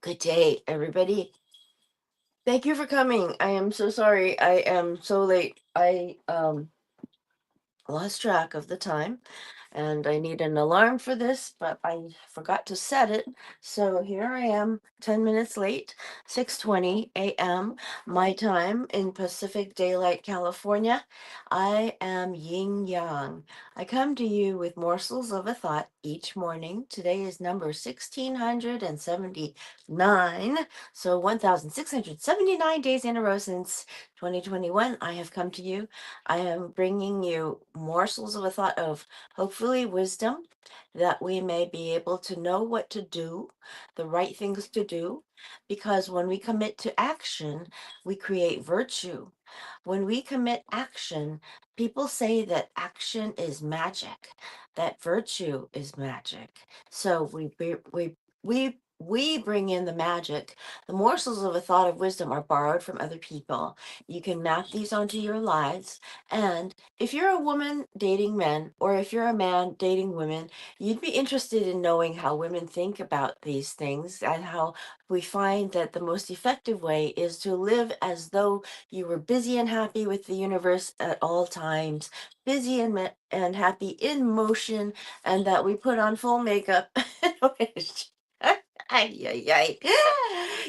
Good day, everybody. Thank you for coming. I am so sorry. I am so late. I lost track of the time and I need an alarm for this, but I forgot to set it. So here I am, 10 minutes late, 6:20 a.m. my time in Pacific Daylight, California. I am Yin Yang. I come to you with morsels of a thought each morning. Today is number 1679. So 1679 days in a row since 2021 I have come to you. I am bringing you morsels of a thought of hopefully wisdom that we may be able to know what to do, the right things to do, because when we commit to action, we create virtue. When we commit action, people say that action is magic, that virtue is magic. So we bring in the magic. The morsels of a thought of wisdom are borrowed from other people. You can map these onto your lives, and if you're a woman dating men, or if you're a man dating women, you'd be interested in knowing how women think about these things and how we find that the most effective way is to live as though you were busy and happy with the universe at all times, busy and happy in motion, and that we put on full makeup. Ay, ay, ay.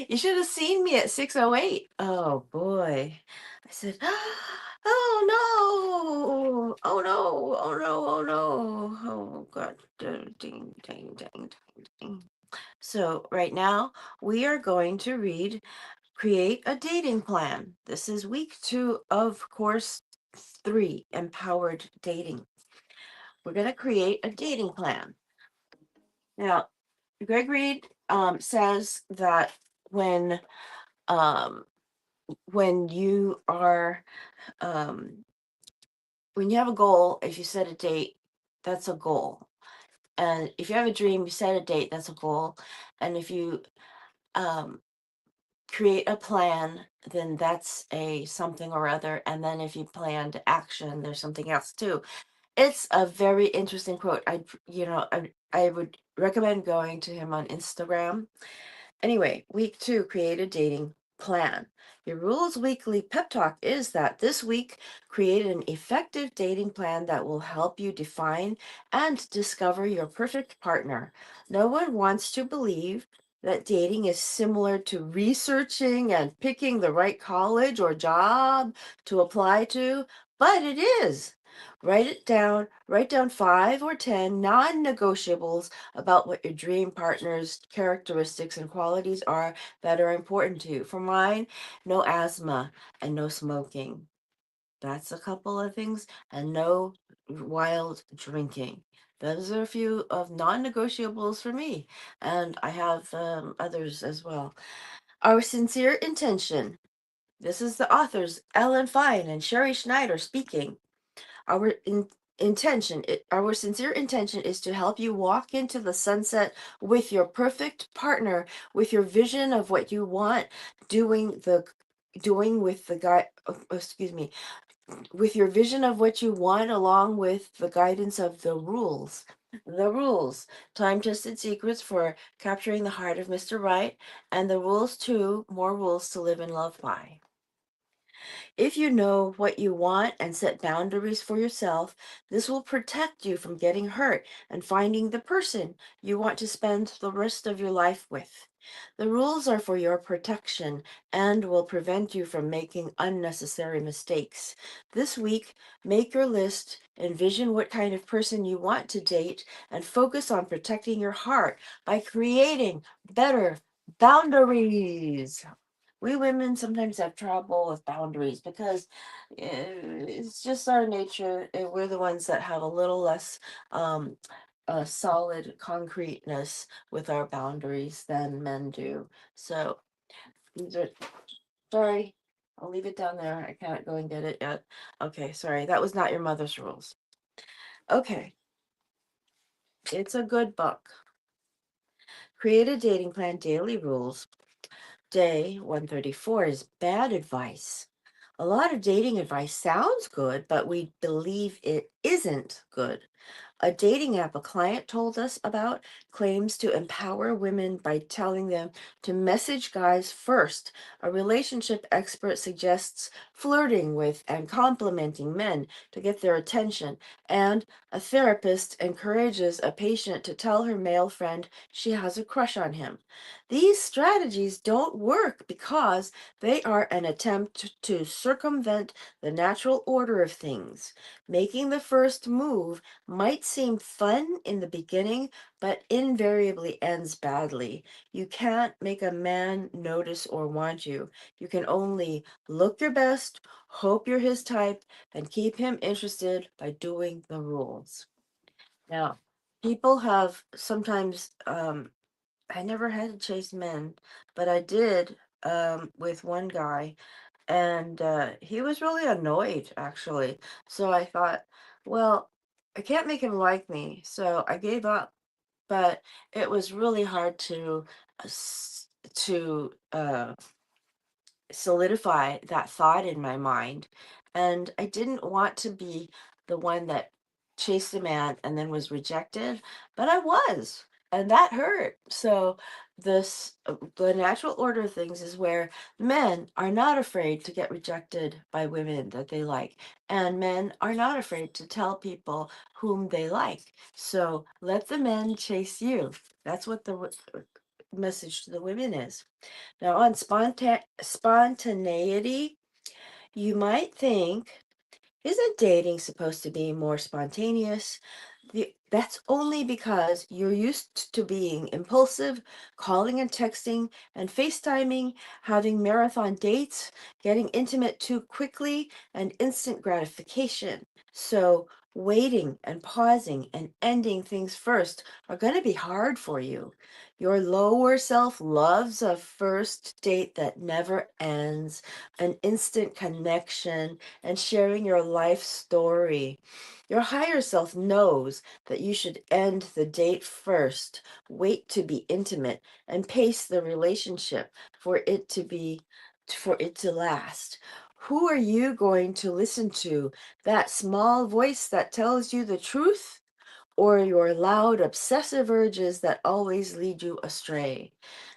You should have seen me at 6:08. Oh boy. I said, oh no, oh no, oh no, oh no, oh God, ding, ding, ding, ding, ding. So right now we are going to read Create a Dating Plan. This is week 2 of course 3, Empowered Dating. We're going to create a dating plan. Now, Greg Reed says that when um, when you are um, when you have a goal, if you set a date, that's a goal. And if you have a dream, you set a date, that's a goal. And if you um, create a plan, then that's a something or other. And then if you plan to action, there's something else too. It's a very interesting quote. I would recommend going to him on Instagram. Anyway, week 2, create a dating plan. Your Rules Weekly pep talk is that this week, create an effective dating plan that will help you define and discover your perfect partner. No one wants to believe that dating is similar to researching and picking the right college or job to apply to, but it is. Write down 5 or 10 non-negotiables about what your dream partner's characteristics and qualities are that are important to you. For mine, no asthma and no smoking. That's a couple of things, and no wild drinking. Those are a few of non-negotiables for me, and I have others as well. Our sincere intention. This is the authors Ellen Fein and Sherrie Schneider speaking. Our our sincere intention is to help you walk into the sunset with your perfect partner, with your vision of what you want, doing the doing with the guy, excuse me, with your vision of what you want, along with the guidance of the rules. The rules, time tested secrets for capturing the heart of Mr. Right, and the rules too, more rules to live and love by. If you know what you want and set boundaries for yourself, this will protect you from getting hurt and finding the person you want to spend the rest of your life with. The rules are for your protection and will prevent you from making unnecessary mistakes. This week, make your list, envision what kind of person you want to date, and focus on protecting your heart by creating better boundaries. We women sometimes have trouble with boundaries because it's just our nature. We're the ones that have a little less um, solid concreteness with our boundaries than men do. So these are, sorry, I'll leave it down there. I can't go and get it yet. Okay, sorry, that was not your mother's rules. Okay, it's a good book. Create a dating plan, daily rules. Day 134 is bad advice. A lot of dating advice sounds good, but we believe it isn't good. A dating app a client told us about claims to empower women by telling them to message guys first. A relationship expert suggests flirting with and complimenting men to get their attention. And a therapist encourages a patient to tell her male friend she has a crush on him. These strategies don't work because they are an attempt to circumvent the natural order of things. Making the first move might seem fun in the beginning, but invariably ends badly. You can't make a man notice or want you. You can only look your best, hope you're his type, and keep him interested by doing the rules. Now, people have sometimes, I never had to chase men, but I did with one guy, and he was really annoyed actually. So I thought, well, I can't make him like me, so I gave up. But it was really hard to to solidify that thought in my mind. And I didn't want to be the one that chased a man and then was rejected, but I was. And that hurt. So the natural order of things is where men are not afraid to get rejected by women that they like, and men are not afraid to tell people whom they like. So let the men chase you. That's what the message to the women is. Now, on spontaneity, you might think, isn't dating supposed to be more spontaneous? That's only because you're used to being impulsive, calling and texting and FaceTiming, having marathon dates, getting intimate too quickly, and instant gratification. So, waiting and pausing and ending things first are going to be hard for you. Your lower self loves a first date that never ends, an instant connection, and sharing your life story. Your higher self knows that you should end the date first, wait to be intimate, and pace the relationship for it to last. Who are you going to listen to? That small voice that tells you the truth? Or your loud, obsessive urges that always lead you astray?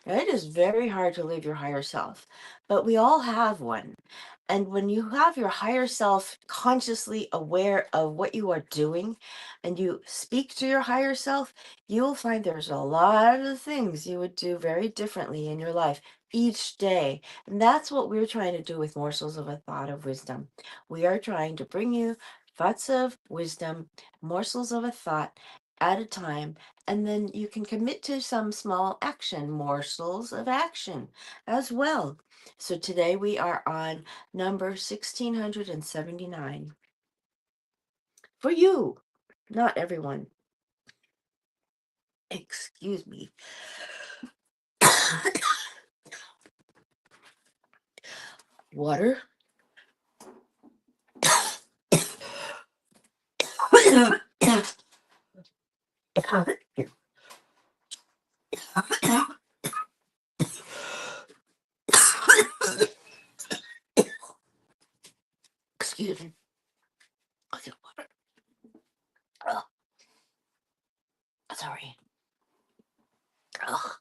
Now, it is very hard to live your higher self, but we all have one. And when you have your higher self consciously aware of what you are doing and you speak to your higher self, you'll find there's a lot of things you would do very differently in your life each day. And that's what we're trying to do with Morsels of a Thought of Wisdom. We are trying to bring you thoughts of wisdom, morsels of a thought at a time, and then you can commit to some small action, morsels of action as well. So today we are on number 1679. For you, not everyone. Excuse me. Water. Excuse me. Okay, water. Oh, sorry. Oh,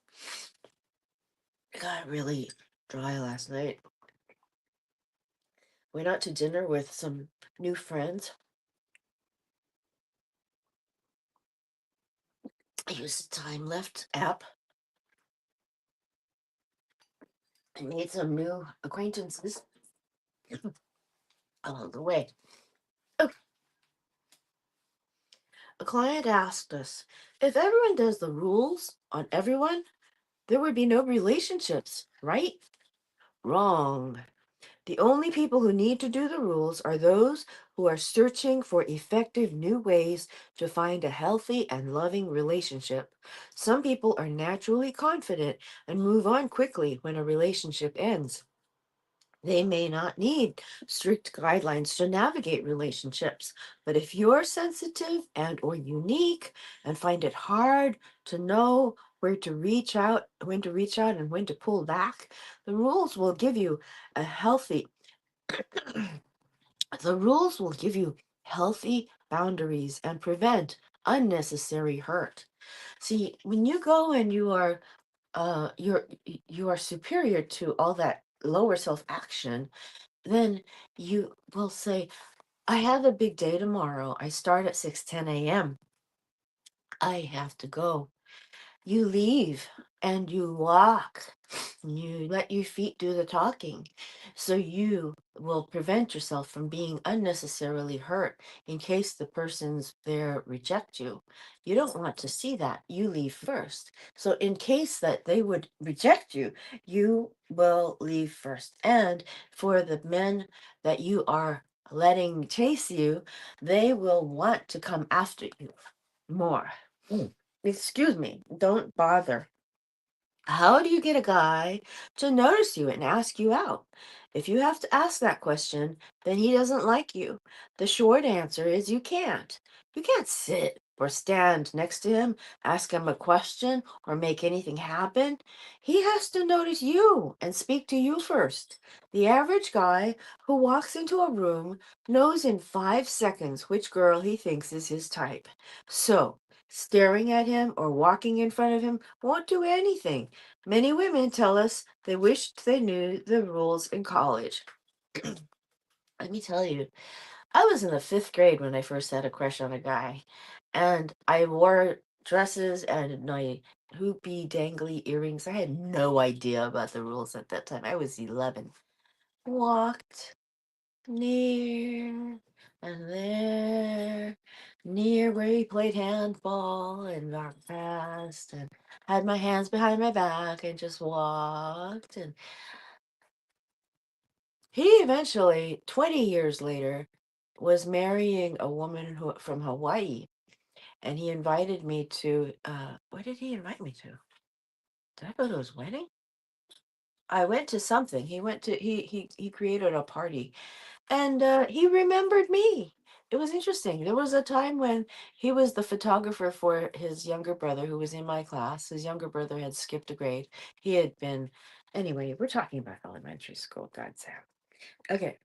I got really dry last night. Went out to dinner with some new friends. I used the Time Left app. I made some new acquaintances along the way. Oh, a client asked us, if everyone does the rules on everyone, there would be no relationships, right? Wrong. The only people who need to do the rules are those who are searching for effective new ways to find a healthy and loving relationship. Some people are naturally confident and move on quickly when a relationship ends. They may not need strict guidelines to navigate relationships, but if you're sensitive and or unique and find it hard to know when to reach out and when to pull back, the rules will give you a healthy the rules will give you healthy boundaries and prevent unnecessary hurt. See, when you go and you are superior to all that lower self action, then you will say, I have a big day tomorrow. I start at 6:10 a.m. I have to go. You leave and you walk. You let your feet do the talking. So you will prevent yourself from being unnecessarily hurt in case the persons there reject you. You don't want to see that. You leave first. So in case that they would reject you, you will leave first. And for the men that you are letting chase you, they will want to come after you more. Excuse me, don't bother. How do you get a guy to notice you and ask you out? If you have to ask that question, then he doesn't like you. The short answer is you can't. You can't sit or stand next to him, ask him a question, or make anything happen. He has to notice you and speak to you first. The average guy who walks into a room knows in 5 seconds which girl he thinks is his type. So, staring at him or walking in front of him won't do anything. Many women tell us they wished they knew the rules in college. Let me tell you, I was in the fifth grade when I first had a crush on a guy, and I wore dresses and my hoopy, dangly earrings. I had no idea about the rules at that time. I was 11. Walked near and there, near where he played handball and walked past and had my hands behind my back and just walked. And he eventually, 20 years later, was marrying a woman from Hawaii. And he invited me to, what did he invite me to? Did I go to his wedding? I went to something. He created a party. And he remembered me. It was interesting. There was a time when he was the photographer for his younger brother who was in my class. His younger brother had skipped a grade. He had been, anyway, we're talking about elementary school, God Sam. Okay.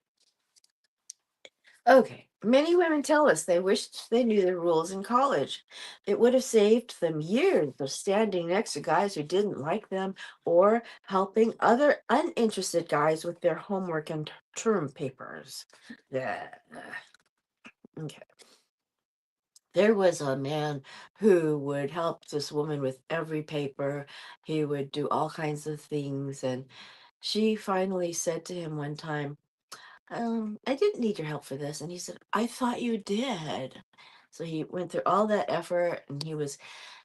Okay. Many women tell us they wished they knew the rules in college. It would have saved them years of standing next to guys who didn't like them or helping other uninterested guys with their homework and term papers. Yeah. Okay. There was a man who would help this woman with every paper. He would do all kinds of things. And she finally said to him one time, I didn't need your help for this. And he said, I thought you did. So he went through all that effort and he was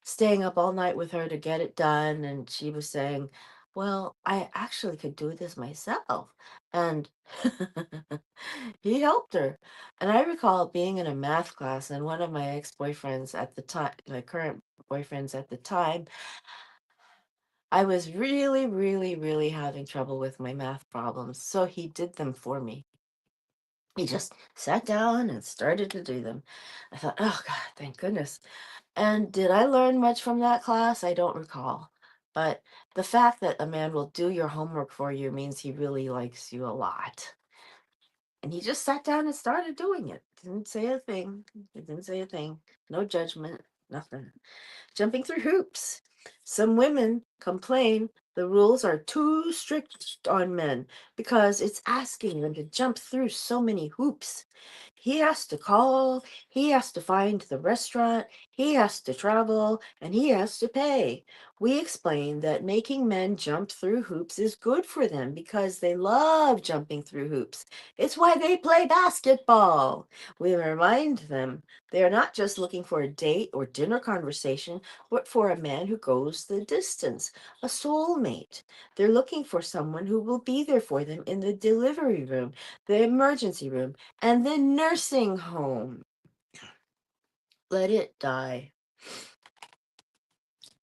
staying up all night with her to get it done. And she was saying, well, I actually could do this myself. And he helped her. And I recall being in a math class and one of my ex-boyfriends at the time, my current boyfriends at the time, I was really, really, really having trouble with my math problems. So he did them for me. He just sat down and started to do them. I thought, oh God, thank goodness. And did I learn much from that class? I don't recall. But the fact that a man will do your homework for you means he really likes you a lot. And he just sat down and started doing it. Didn't say a thing. He didn't say a thing. No judgment, nothing. Jumping through hoops. Some women complain the rules are too strict on men because it's asking them to jump through so many hoops. He has to call, he has to find the restaurant, he has to travel, and he has to pay. We explain that making men jump through hoops is good for them because they love jumping through hoops. It's why they play basketball. We remind them they are not just looking for a date or dinner conversation, but for a man who goes the distance, a soulmate. They're looking for someone who will be there for them in the delivery room, the emergency room, and the nursing home. Let it die.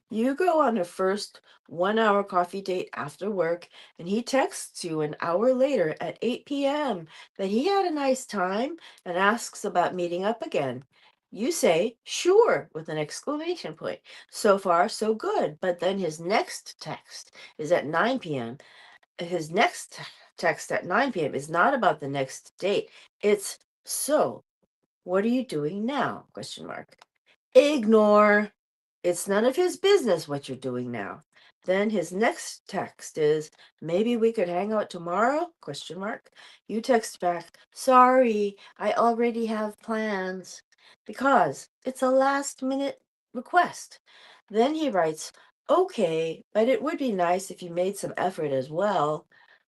You go on a first 1 hour coffee date after work, and he texts you an hour later at 8 p.m. that he had a nice time and asks about meeting up again. You say, sure, with an exclamation point. So far, so good. But then his next text is at 9 p.m. His next text at 9 p.m. is not about the next date. It's, so, what are you doing now? Question mark. Ignore. It's none of his business what you're doing now. Then his next text is, maybe we could hang out tomorrow? Question mark. You text back, sorry, I already have plans. Because it's a last minute request. Then he writes, okay, but it would be nice if you made some effort as well.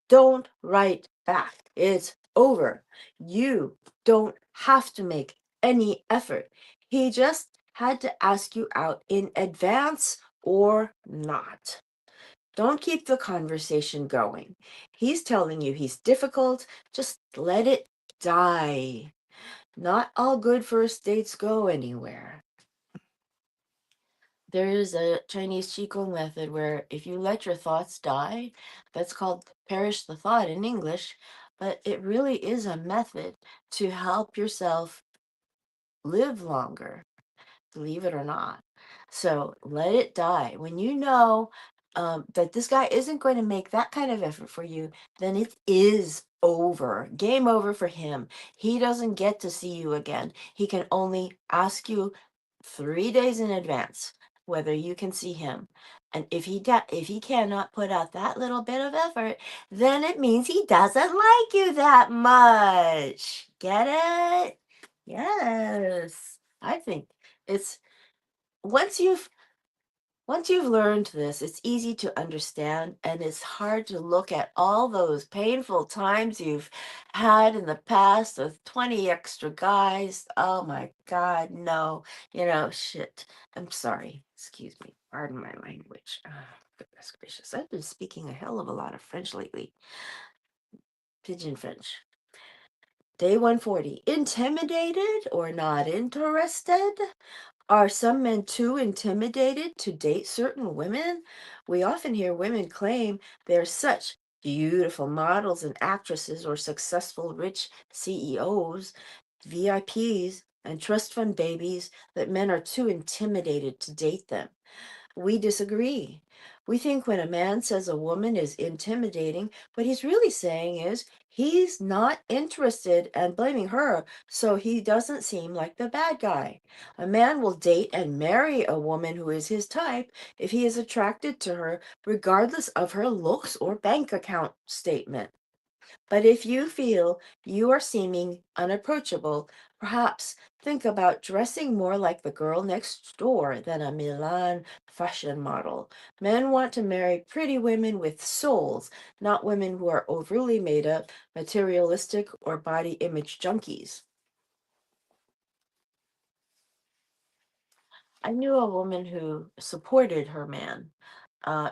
Don't write back. It's over. You don't have to make any effort. He just had to ask you out in advance or not. Don't keep the conversation going. He's telling you he's difficult. Just let it die. Not all good first dates go anywhere. There is a Chinese Qigong method where if you let your thoughts die, that's called perish the thought in English, but it really is a method to help yourself live longer, believe it or not. So let it die. When you know that this guy isn't going to make that kind of effort for you, then it is over. Game over for him. He doesn't get to see you again. He can only ask you 3 days in advance whether you can see him. And if he cannot put out that little bit of effort, then it means he doesn't like you that much. Get it? Yes. I think it's once you've learned this, it's easy to understand, and it's hard to look at all those painful times you've had in the past with 20 extra guys. Oh my God, no. Shit. I'm sorry. Excuse me. Pardon my language. Oh, goodness gracious. I've been speaking a hell of a lot of French lately. Pigeon French. Day 140. Intimidated or not interested? Are some men too intimidated to date certain women? We often hear women claim they're such beautiful models and actresses or successful rich CEOs, VIPs, and trust fund babies that men are too intimidated to date them. We disagree. We think when a man says a woman is intimidating, what he's really saying is he's not interested and blaming her, so he doesn't seem like the bad guy. A man will date and marry a woman who is his type if he is attracted to her, regardless of her looks or bank account statement. But if you feel you are seeming unapproachable, perhaps think about dressing more like the girl next door than a Milan fashion model. Men want to marry pretty women with souls, not women who are overly made up, materialistic, or body image junkies. I knew a woman who supported her man.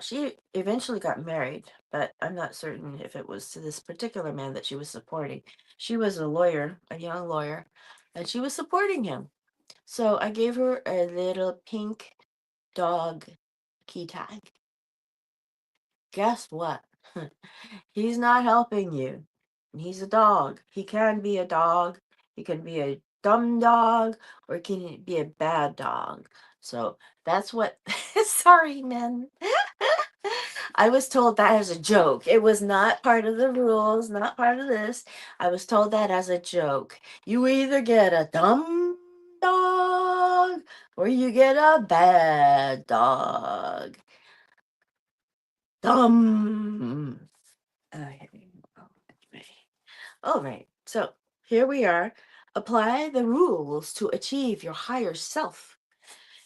She eventually got married, but I'm not certain if it was to this particular man that she was supporting. She was a lawyer, a young lawyer, and she was supporting him. So I gave her a little pink dog key tag. Guess what? He's not helping you. He's a dog. He can be a dog. He can be a dumb dog or he can be a bad dog. So that's what. Sorry, men. I was told that as a joke. It was not part of the rules, not part of this. I was told that as a joke. You either get a dumb dog or you get a bad dog. Dumb. Okay. Okay. All right. So here we are. Apply the rules to achieve your higher self.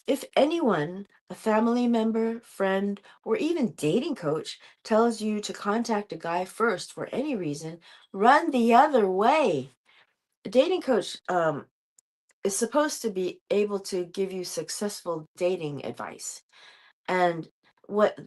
If anyone, a family member, friend, or even dating coach, tells you to contact a guy first for any reason, run the other way. A dating coach is supposed to be able to give you successful dating advice. And what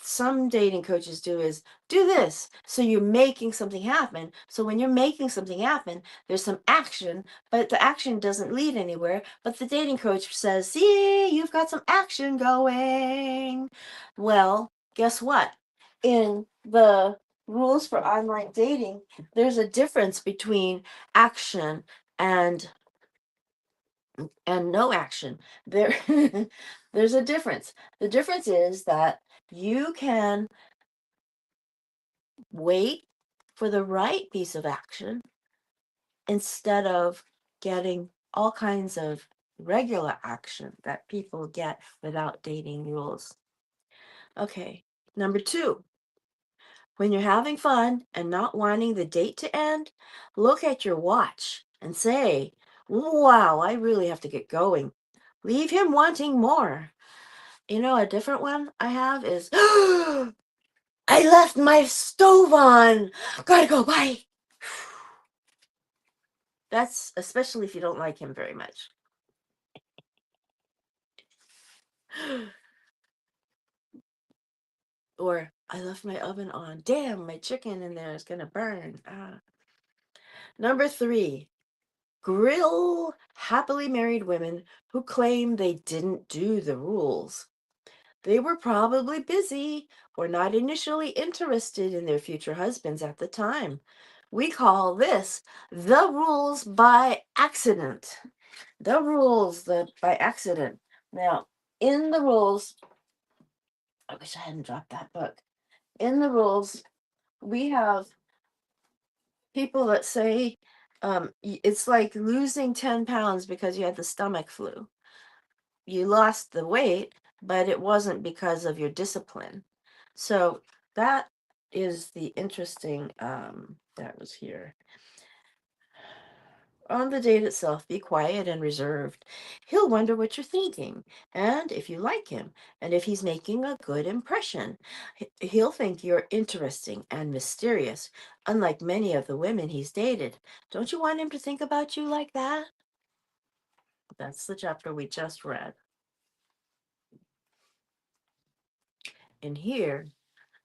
some dating coaches do is do this. So you're making something happen. So when you're making something happen, there's some action, but the action doesn't lead anywhere. But the dating coach says, see, you've got some action going. Well, guess what? In the rules for online dating, there's a difference between action and no action. There there's a difference. The difference is that you can wait for the right piece of action instead of getting all kinds of regular action that people get without dating rules. Okay, number two, when you're having fun and not wanting the date to end, look at your watch and say, wow, I really have to get going. Leave him wanting more. You know, a different one I have is, I left my stove on. Gotta go, bye. That's especially if you don't like him very much. Or, I left my oven on. Damn, my chicken in there is gonna burn. Number three, grill happily married women who claim they didn't do the rules. They were probably busy or not initially interested in their future husbands at the time. We call this the rules by accident. The rules by accident. Now, in the rules, I wish I hadn't dropped that book. In the rules, we have people that say it's like losing 10 pounds because you had the stomach flu. You lost the weight, but it wasn't because of your discipline. So that is the interesting that was here. On the date itself, be quiet and reserved. He'll wonder what you're thinking, and if you like him, and if he's making a good impression. He'll think you're interesting and mysterious, unlike many of the women he's dated. Don't you want him to think about you like that? That's the chapter we just read. And here,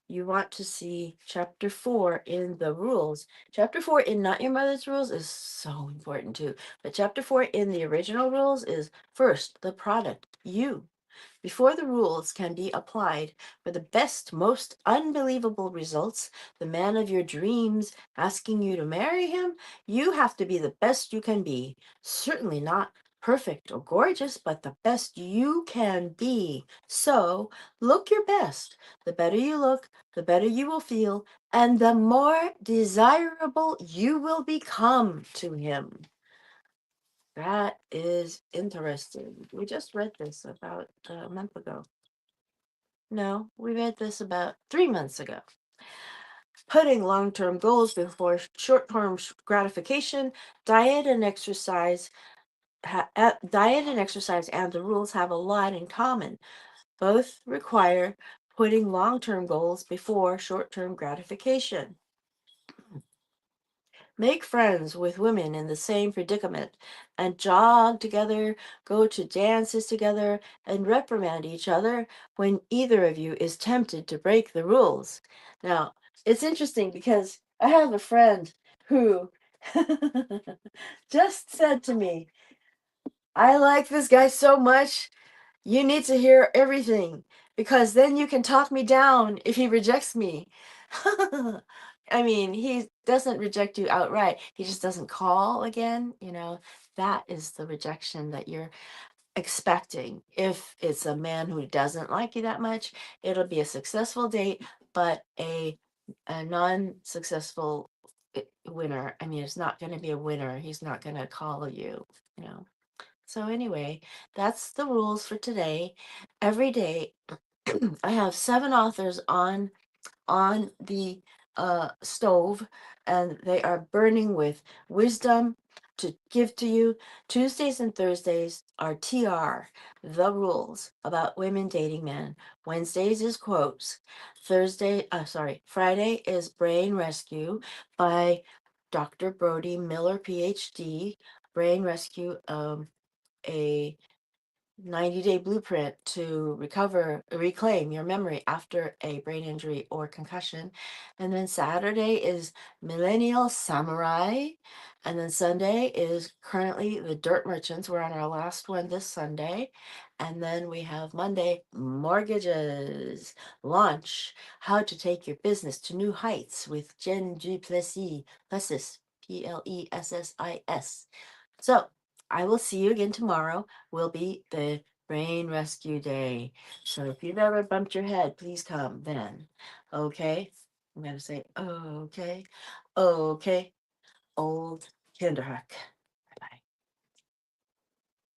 you want to see chapter 4 in the rules. Chapter 4 in Not Your Mother's Rules is so important too. But chapter 4 in the original rules is first, the product, you. Before the rules can be applied for the best, most unbelievable results, the man of your dreams asking you to marry him, you have to be the best you can be. Certainly not perfect or gorgeous, but the best you can be. So look your best. The better you look, the better you will feel, and the more desirable you will become to him. That is interesting. We just read this about a month ago. No, we read this about 3 months ago. Putting long-term goals before short-term gratification, diet and exercise, diet and exercise and the rules have a lot in common. Both require putting long-term goals before short-term gratification. Make friends with women in the same predicament and jog together, go to dances together, and reprimand each other when either of you is tempted to break the rules. Now, it's interesting because I have a friend who just said to me, I like this guy so much. You need to hear everything because then you can talk me down if he rejects me. I mean, he doesn't reject you outright. He just doesn't call again. You know, that is the rejection that you're expecting. If it's a man who doesn't like you that much, it'll be a successful date, but a non-successful winner. I mean, it's not going to be a winner. He's not going to call you, you know. So anyway, that's the rules for today. Every day, I have 7 authors on the stove, and they are burning with wisdom to give to you. Tuesdays and Thursdays are TR, the rules about women dating men. Wednesdays is quotes. Friday is Brain Rescue by Dr. Brody Miller, PhD. Brain Rescue, a 90-day blueprint to reclaim your memory after a brain injury or concussion. And then Saturday is Millennial Samurai. And then Sunday is currently the Dirt Merchants. We're on our last one this Sunday. And then we have Monday, Mortgages. Launch, How to Take Your Business to New Heights with Jen Duplessis, Plessis, Plessis. So I will see you again tomorrow. Will be the Brain Rescue Day. So if you've ever bumped your head, please come then. Okay? I'm going to say, okay, okay, old Kinderhook.